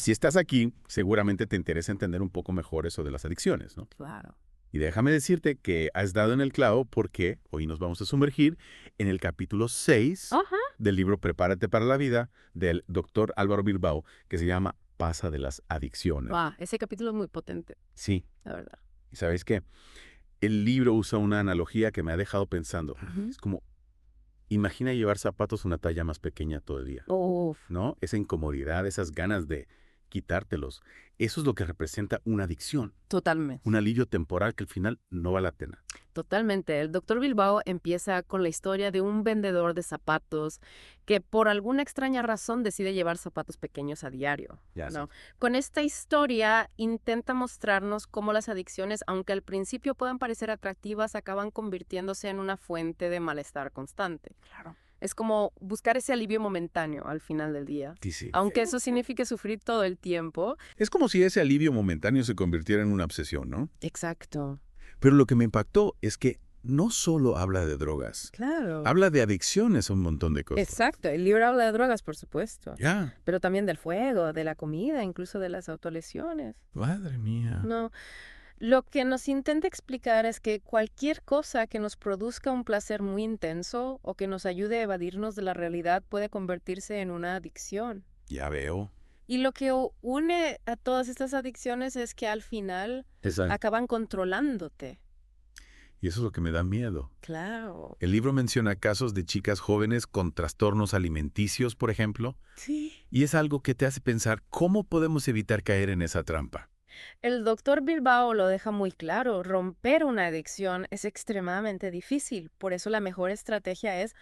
Si estás aquí, seguramente te interesa entender un poco mejor eso de las adicciones, ¿no? Claro. Y déjame decirte que has dado en el clavo porque hoy nos vamos a sumergir en el capítulo 6 Ajá. del libro Prepárate para la vida del doctor Álvaro Bilbao, que se llama Pasa de las adicciones. Wow, ese capítulo es muy potente, Sí, la verdad. ¿y sabes qué? El libro usa una analogía que me ha dejado pensando. Ujú. Es como, imagina llevar zapatos una talla más pequeña todo el día, Uf, ¿no? Esa incomodidad, esas ganas de quitártelos. Eso es lo que representa una adicción. totalmente. Un alivio temporal que al final no vale la pena. Totalmente. El doctor Bilbao empieza con la historia de un vendedor de zapatos que por alguna extraña razón decide llevar zapatos pequeños a diario, Ya sé. ¿no? Con esta historia intenta mostrarnos cómo las adicciones, aunque al principio puedan parecer atractivas, acaban convirtiéndose en una fuente de malestar constante. Claro. Es como buscar ese alivio momentáneo al final del día. Sí, sí. Aunque eso signifique sufrir todo el tiempo. Es como si ese alivio momentáneo se convirtiera en una obsesión, ¿no? Exacto. Pero lo que me impactó es que no solo habla de drogas, Claro. habla de adicciones a un montón de cosas. Exacto. El libro habla de drogas, por supuesto. Ya, Pero también del fuego, de la comida, incluso de las autolesiones. madre mía. No, lo que nos intenta explicar es que cualquier cosa que nos produzca un placer muy intenso o que nos ayude a evadirnos de la realidad puede convertirse en una adicción. Ya veo. Y lo que une a todas estas adicciones es que al final Exacto. acaban controlándote. Y eso es lo que me da miedo. Claro. El libro menciona casos de chicas jóvenes con trastornos alimenticios, por ejemplo, Sí. y es algo que te hace pensar cómo podemos evitar caer en esa trampa. El doctor Bilbao lo deja muy claro, romper una adicción es extremadamente difícil, por eso la mejor estrategia es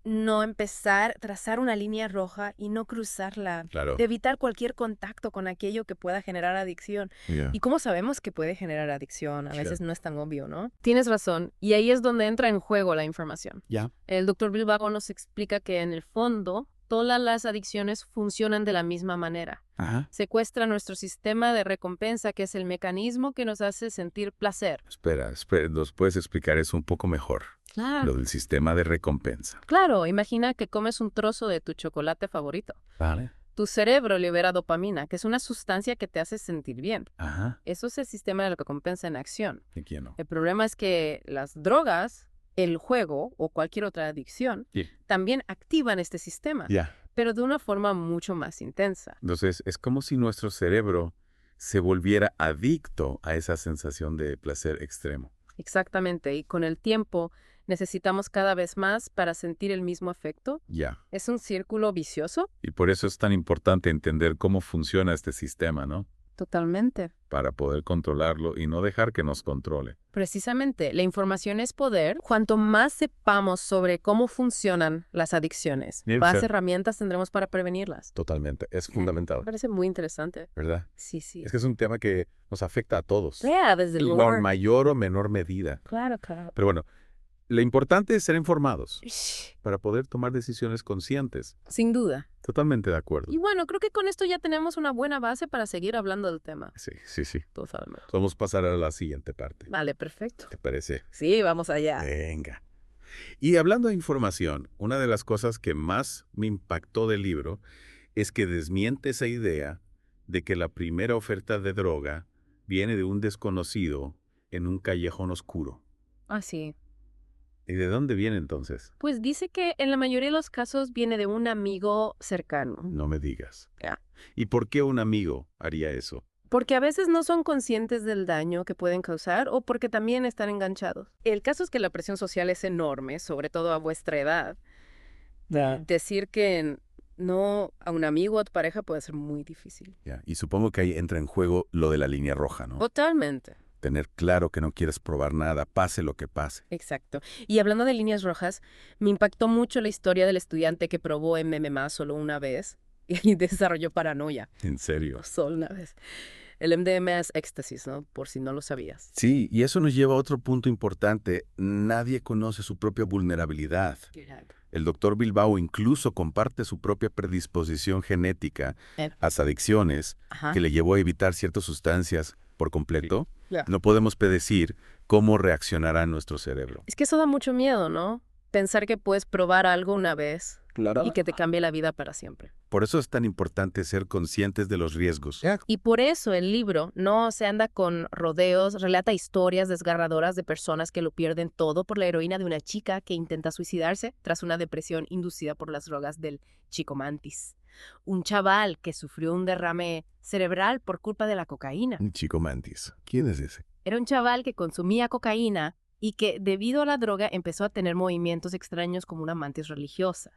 no empezar, trazar una línea roja y no cruzarla, Claro. evitar cualquier contacto con aquello que pueda generar adicción. Ya. ¿Y cómo sabemos que puede generar adicción? A Claro. veces no es tan obvio, ¿no? Tienes razón, y ahí es donde entra en juego la información. Ya. El doctor Bilbao nos explica que en el fondo todas las adicciones funcionan de la misma manera. Ajá. Secuestra nuestro sistema de recompensa, que es el mecanismo que nos hace sentir placer. Espera, ¿nos puedes explicar eso un poco mejor? Claro. Lo del sistema de recompensa. Claro, imagina que comes un trozo de tu chocolate favorito. Vale. Tu cerebro libera dopamina, que es una sustancia que te hace sentir bien. Ajá. Eso es el sistema de recompensa en acción. ¿De quién no? El problema es que las drogas, el juego o cualquier otra adicción Sí. también activan este sistema, Ya. pero de una forma mucho más intensa. Entonces, es como si nuestro cerebro se volviera adicto a esa sensación de placer extremo. Exactamente, y con el tiempo necesitamos cada vez más para sentir el mismo afecto. Ya. Es un círculo vicioso. Y por eso es tan importante entender cómo funciona este sistema, ¿no? Totalmente. Para poder controlarlo y no dejar que nos controle. Precisamente, la información es poder. Cuanto más sepamos sobre cómo funcionan las adicciones, Bien, más sí. herramientas tendremos para prevenirlas. Totalmente. Es Me fundamental, parece muy interesante. ¿verdad? Sí, sí. Es que es un tema que nos afecta a todos. Desde En luego. mayor o menor medida. Claro, claro. Pero bueno, lo importante es ser informados para poder tomar decisiones conscientes. Sin duda. Totalmente de acuerdo. Y bueno, creo que con esto ya tenemos una buena base para seguir hablando del tema. Sí, sí, sí. Totalmente. Vamos a pasar a la siguiente parte. Vale, perfecto. ¿Te parece? Sí, vamos allá. Venga. Y hablando de información, una de las cosas que más me impactó del libro es que desmiente esa idea de que la primera oferta de droga viene de un desconocido en un callejón oscuro. Ah, sí. ¿Y de dónde viene entonces? Pues dice que en la mayoría de los casos viene de un amigo cercano. No me digas. Ya. ¿Y por qué un amigo haría eso? Porque a veces no son conscientes del daño que pueden causar o porque también están enganchados. El caso es que la presión social es enorme, sobre todo a vuestra edad. Decir que no a un amigo o a tu pareja puede ser muy difícil. Ya. Y supongo que ahí entra en juego lo de la línea roja, ¿no? Totalmente. Tener claro que no quieres probar nada, pase lo que pase. Exacto. Y hablando de líneas rojas, me impactó mucho la historia del estudiante que probó MMA solo una vez y desarrolló paranoia. En serio. Solo una vez. El MDMA es éxtasis, ¿no? Por si no lo sabías. Sí, y eso nos lleva a otro punto importante. Nadie conoce su propia vulnerabilidad. El doctor Bilbao incluso comparte su propia predisposición genética a las adicciones Ajá. que le llevó a evitar ciertas sustancias por completo. Claro. No podemos predecir cómo reaccionará nuestro cerebro. Es que eso da mucho miedo, ¿no? Pensar que puedes probar algo una vez y que te cambie la vida para siempre. Por eso es tan importante ser conscientes de los riesgos. Y por eso el libro no se anda con rodeos, relata historias desgarradoras de personas que lo pierden todo por la heroína de una chica que intenta suicidarse tras una depresión inducida por las drogas del Chico Mantis. Un chaval que sufrió un derrame cerebral por culpa de la cocaína. Chico Mantis. ¿Quién es ese? Era un chaval que consumía cocaína y que debido a la droga empezó a tener movimientos extraños como una mantis religiosa.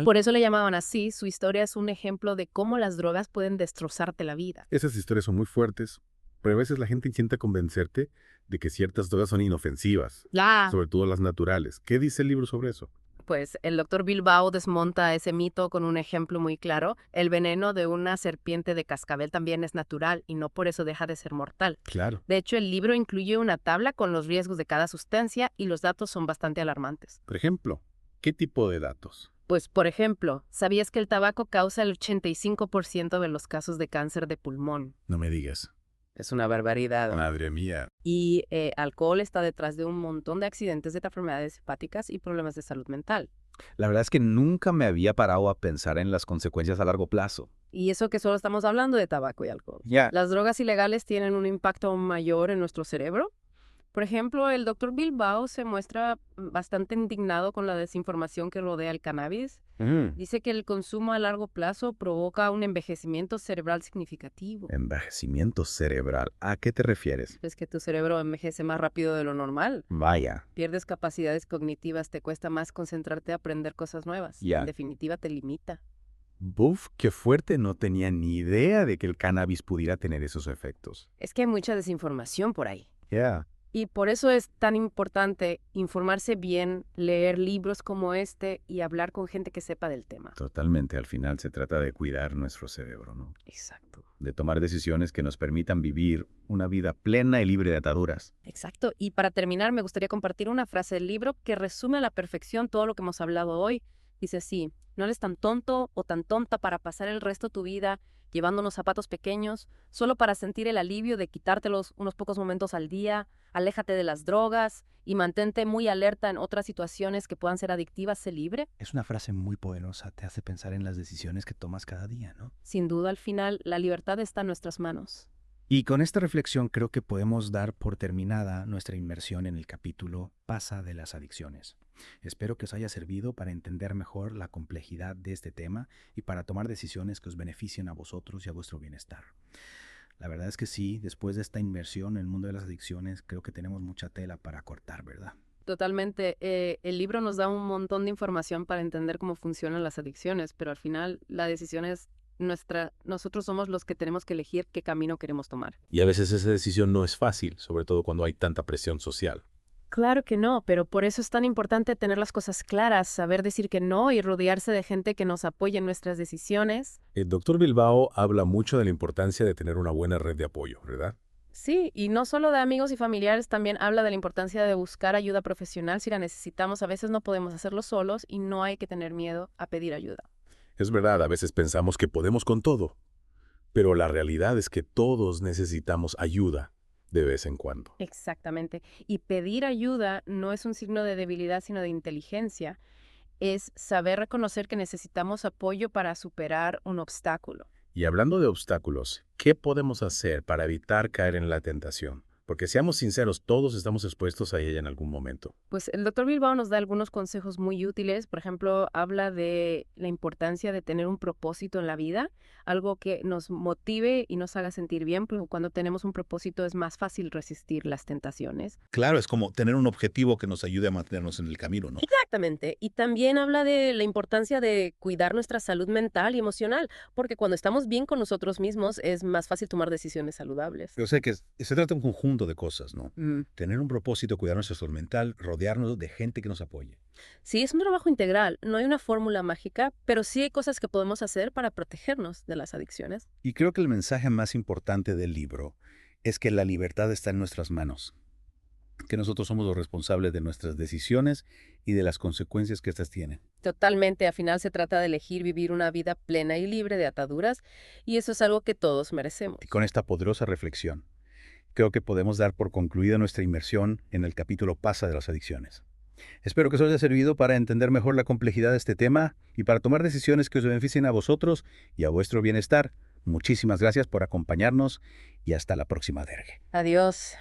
Por eso le llamaban así. Su historia es un ejemplo de cómo las drogas pueden destrozarte la vida. Esas historias son muy fuertes, pero a veces la gente intenta convencerte de que ciertas drogas son inofensivas, sobre todo las naturales. ¿Qué dice el libro sobre eso? Pues el doctor Bilbao desmonta ese mito con un ejemplo muy claro. El veneno de una serpiente de cascabel también es natural y no por eso deja de ser mortal. Claro. De hecho, el libro incluye una tabla con los riesgos de cada sustancia y los datos son bastante alarmantes. Por ejemplo, ¿qué tipo de datos? Pues, por ejemplo, ¿sabías que el tabaco causa el 85% de los casos de cáncer de pulmón? No me digas. Es una barbaridad. Madre mía. Y alcohol está detrás de un montón de accidentes de enfermedades hepáticas y problemas de salud mental. La verdad es que nunca me había parado a pensar en las consecuencias a largo plazo. Y eso que solo estamos hablando de tabaco y alcohol. Ya. Las drogas ilegales tienen un impacto aún mayor en nuestro cerebro. Por ejemplo, el doctor Bilbao se muestra bastante indignado con la desinformación que rodea el cannabis. Dice que el consumo a largo plazo provoca un envejecimiento cerebral significativo. Envejecimiento cerebral. ¿A qué te refieres? Es que tu cerebro envejece más rápido de lo normal. Vaya. Pierdes capacidades cognitivas, te cuesta más concentrarte a aprender cosas nuevas. Ya. En definitiva, te limita. Buf, qué fuerte. No tenía ni idea de que el cannabis pudiera tener esos efectos. Es que hay mucha desinformación por ahí. Ya. Y por eso es tan importante informarse bien, leer libros como este y hablar con gente que sepa del tema. Totalmente. Al final se trata de cuidar nuestro cerebro, ¿no? Exacto. De tomar decisiones que nos permitan vivir una vida plena y libre de ataduras. Exacto. Y para terminar, me gustaría compartir una frase del libro que resume a la perfección todo lo que hemos hablado hoy. Dice así: no eres tan tonto o tan tonta para pasar el resto de tu vida llevando unos zapatos pequeños, solo para sentir el alivio de quitártelos unos pocos momentos al día. Aléjate de las drogas y mantente muy alerta en otras situaciones que puedan ser adictivas. Sé libre. Es una frase muy poderosa, te hace pensar en las decisiones que tomas cada día, ¿no? Sin duda, al final, la libertad está en nuestras manos. Y con esta reflexión creo que podemos dar por terminada nuestra inmersión en el capítulo Pasa de las adicciones. Espero que os haya servido para entender mejor la complejidad de este tema y para tomar decisiones que os beneficien a vosotros y a vuestro bienestar. La verdad es que sí, después de esta inmersión en el mundo de las adicciones, creo que tenemos mucha tela para cortar, ¿verdad? Totalmente. El libro nos da un montón de información para entender cómo funcionan las adicciones, pero al final la decisión es nuestra. Nosotros somos los que tenemos que elegir qué camino queremos tomar. Y a veces esa decisión no es fácil, sobre todo cuando hay tanta presión social. Claro que no, pero por eso es tan importante tener las cosas claras, saber decir que no y rodearse de gente que nos apoye en nuestras decisiones. El doctor Bilbao habla mucho de la importancia de tener una buena red de apoyo, ¿verdad? Sí, y no solo de amigos y familiares, también habla de la importancia de buscar ayuda profesional si la necesitamos. A veces no podemos hacerlo solos y no hay que tener miedo a pedir ayuda. Es verdad, a veces pensamos que podemos con todo, pero la realidad es que todos necesitamos ayuda de vez en cuando. Exactamente. Y pedir ayuda no es un signo de debilidad, sino de inteligencia. Es saber reconocer que necesitamos apoyo para superar un obstáculo. Y hablando de obstáculos, ¿qué podemos hacer para evitar caer en la tentación? Porque seamos sinceros, todos estamos expuestos a ella en algún momento. Pues el doctor Bilbao nos da algunos consejos muy útiles. Por ejemplo, habla de la importancia de tener un propósito en la vida, algo que nos motive y nos haga sentir bien, porque cuando tenemos un propósito es más fácil resistir las tentaciones. Claro, es como tener un objetivo que nos ayude a mantenernos en el camino, ¿no? Exactamente. Y también habla de la importancia de cuidar nuestra salud mental y emocional, porque cuando estamos bien con nosotros mismos es más fácil tomar decisiones saludables. Yo sé que se trata de un conjunto de cosas, ¿no? Tener un propósito, cuidar nuestra salud mental, rodearnos de gente que nos apoye. Sí, es un trabajo integral. No hay una fórmula mágica, pero sí hay cosas que podemos hacer para protegernos de las adicciones. Y creo que el mensaje más importante del libro es que la libertad está en nuestras manos, que nosotros somos los responsables de nuestras decisiones y de las consecuencias que éstas tienen. Totalmente, al final se trata de elegir vivir una vida plena y libre de ataduras, y eso es algo que todos merecemos. Y con esta poderosa reflexión, creo que podemos dar por concluida nuestra inmersión en el capítulo Pasa de las adicciones. Espero que os haya servido para entender mejor la complejidad de este tema y para tomar decisiones que os beneficien a vosotros y a vuestro bienestar. Muchísimas gracias por acompañarnos y hasta la próxima, Derge. Adiós.